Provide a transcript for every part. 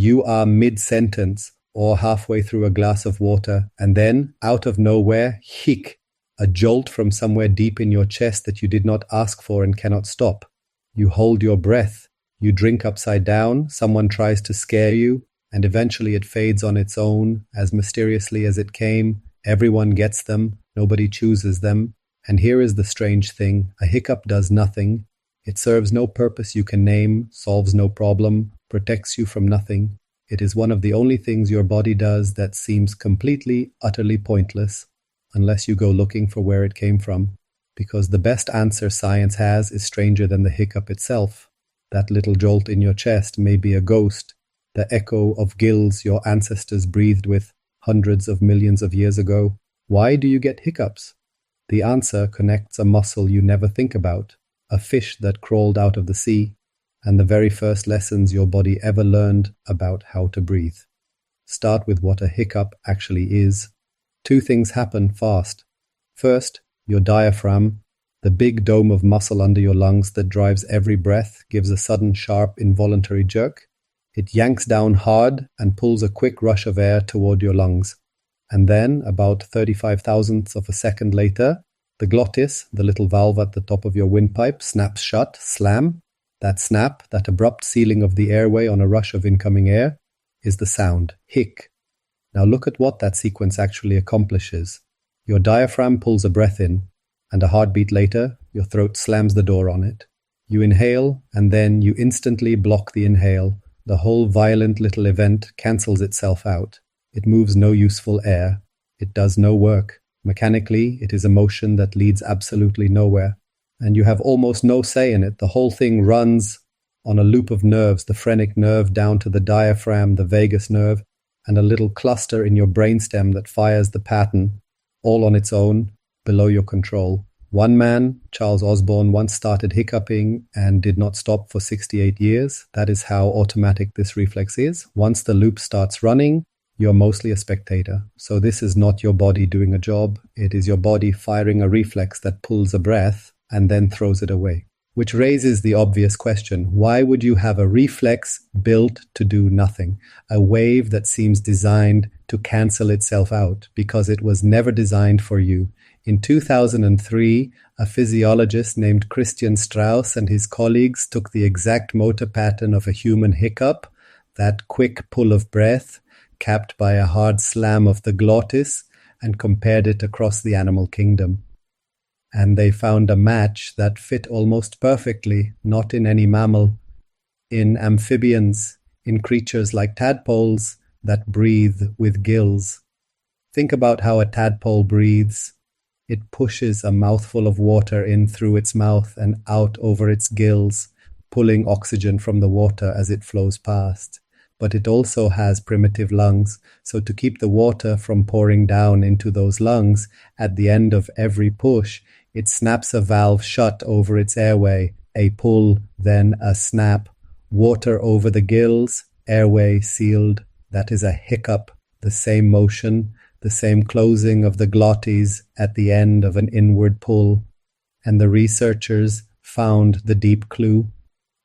You are mid-sentence or halfway through a glass of water, and then, out of nowhere, hic, a jolt from somewhere deep in your chest that you did not ask for and cannot stop. You hold your breath, you drink upside down, someone tries to scare you, and eventually it fades on its own, as mysteriously as it came. Everyone gets them, nobody chooses them. And here is the strange thing, a hiccup does nothing. It serves no purpose you can name, solves no problem, protects you from nothing. It is one of the only things your body does that seems completely, utterly pointless, unless you go looking for where it came from. Because the best answer science has is stranger than the hiccup itself. That little jolt in your chest may be a ghost, the echo of gills your ancestors breathed with hundreds of millions of years ago. Why do you get hiccups? The answer connects a muscle you never think about, a fish that crawled out of the sea, and the very first lessons your body ever learned about how to breathe. Start with what a hiccup actually is. Two things happen fast. First, your diaphragm, the big dome of muscle under your lungs that drives every breath, gives a sudden, sharp, involuntary jerk. It yanks down hard and pulls a quick rush of air toward your lungs. And then, about 35 thousandths of a second later, the glottis, the little valve at the top of your windpipe, snaps shut, slam. That snap, that abrupt sealing of the airway on a rush of incoming air, is the sound, hic. Now look at what that sequence actually accomplishes. Your diaphragm pulls a breath in, and a heartbeat later, your throat slams the door on it. You inhale, and then you instantly block the inhale. The whole violent little event cancels itself out. It moves no useful air. It does no work. Mechanically, it is a motion that leads absolutely nowhere. And you have almost no say in it. The whole thing runs on a loop of nerves, the phrenic nerve down to the diaphragm, the vagus nerve, and a little cluster in your brainstem that fires the pattern, all on its own, below your control. One man, Charles Osborne, once started hiccuping and did not stop for 68 years. That is how automatic this reflex is. Once the loop starts running, you're mostly a spectator. So this is not your body doing a job. It is your body firing a reflex that pulls a breath and then throws it away. Which raises the obvious question, why would you have a reflex built to do nothing? A wave that seems designed to cancel itself out because it was never designed for you. In 2003, a physiologist named Christian Straus and his colleagues took the exact motor pattern of a human hiccup, that quick pull of breath, capped by a hard slam of the glottis, and compared it across the animal kingdom. And they found a match that fit almost perfectly, not in any mammal, in amphibians, in creatures like tadpoles that breathe with gills. Think about how a tadpole breathes. It pushes a mouthful of water in through its mouth and out over its gills, pulling oxygen from the water as it flows past. But it also has primitive lungs, so to keep the water from pouring down into those lungs, at the end of every push, it snaps a valve shut over its airway, a pull, then a snap, water over the gills, airway sealed. That is a hiccup, the same motion, the same closing of the glottis at the end of an inward pull. And the researchers found the deep clue.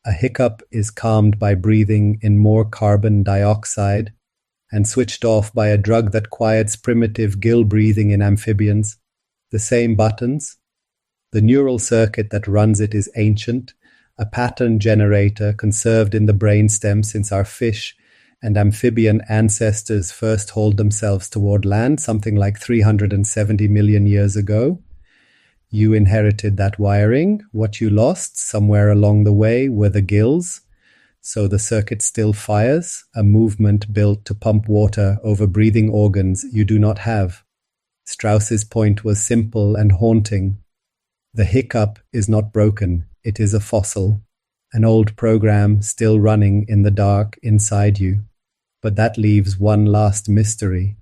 A hiccup is calmed by breathing in more carbon dioxide and switched off by a drug that quiets primitive gill breathing in amphibians. The same buttons. The neural circuit that runs it is ancient, a pattern generator conserved in the brainstem since our fish and amphibian ancestors first hauled themselves toward land something like 370 million years ago. You inherited that wiring. What you lost somewhere along the way were the gills. So the circuit still fires, a movement built to pump water over breathing organs you do not have. Strauss's point was simple and haunting. The hiccup is not broken, it is a fossil, an old program still running in the dark inside you. But that leaves one last mystery.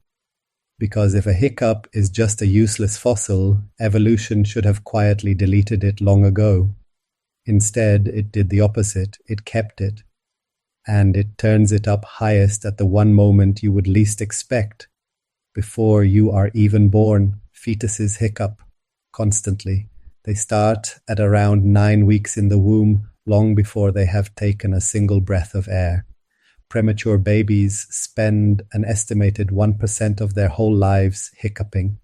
Because if a hiccup is just a useless fossil, evolution should have quietly deleted it long ago. Instead, it did the opposite, it kept it. And it turns it up highest at the one moment you would least expect. Before you are even born, fetuses hiccup constantly. They start at around 9 weeks in the womb, long before they have taken a single breath of air. premature babies spend an estimated 1% of their whole lives hiccuping.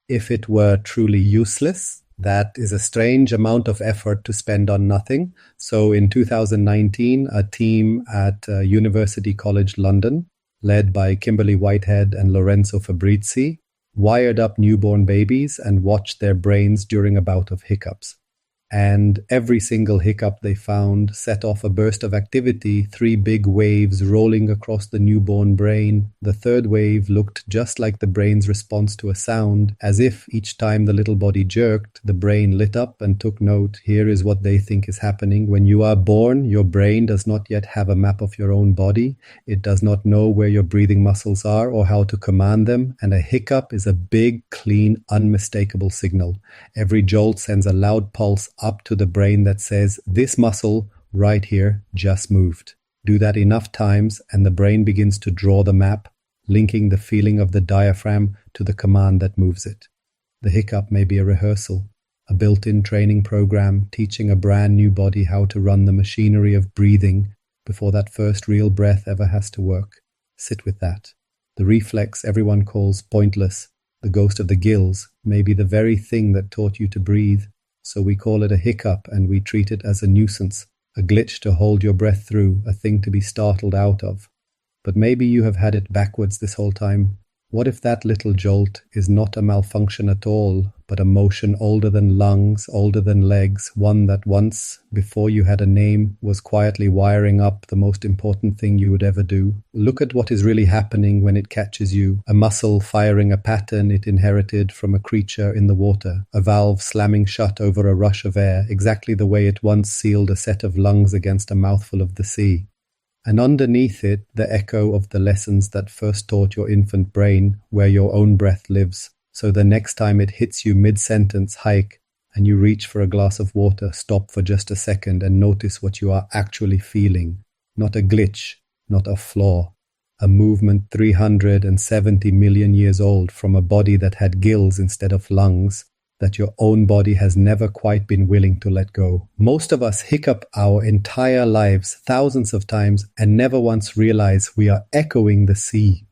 If it were truly useless, that is a strange amount of effort to spend on nothing. So in 2019, a team at University College London, led by Kimberly Whitehead and Lorenzo Fabrizi, wired up newborn babies and watched their brains during a bout of hiccups. And every single hiccup they found set off a burst of activity, 3 big waves rolling across the newborn brain. The third wave looked just like the brain's response to a sound, as if each time the little body jerked, the brain lit up and took note. Here is what they think is happening. When you are born, your brain does not yet have a map of your own body. It does not know where your breathing muscles are or how to command them. And a hiccup is a big, clean, unmistakable signal. Every jolt sends a loud pulse up to the brain that says, this muscle right here just moved. Do that enough times and the brain begins to draw the map, linking the feeling of the diaphragm to the command that moves it. The hiccup may be a rehearsal, a built-in training program teaching a brand new body how to run the machinery of breathing before that first real breath ever has to work. Sit with that. The reflex everyone calls pointless, the ghost of the gills, may be the very thing that taught you to breathe. So we call it a hiccup and we treat it as a nuisance, a glitch to hold your breath through, a thing to be startled out of. But maybe you have had it backwards this whole time. What if that little jolt is not a malfunction at all, but a motion older than lungs, older than legs, one that once, before you had a name, was quietly wiring up the most important thing you would ever do? Look at what is really happening when it catches you. A muscle firing a pattern it inherited from a creature in the water, a valve slamming shut over a rush of air, exactly the way it once sealed a set of lungs against a mouthful of the sea. And underneath it, the echo of the lessons that first taught your infant brain where your own breath lives. So the next time it hits you mid-sentence, hike, and you reach for a glass of water, stop for just a second and notice what you are actually feeling. Not a glitch, not a flaw. A movement 370 million years old from a body that had gills instead of lungs, that your own body has never quite been willing to let go. Most of us hiccup our entire lives thousands of times and never once realize we are echoing the sea.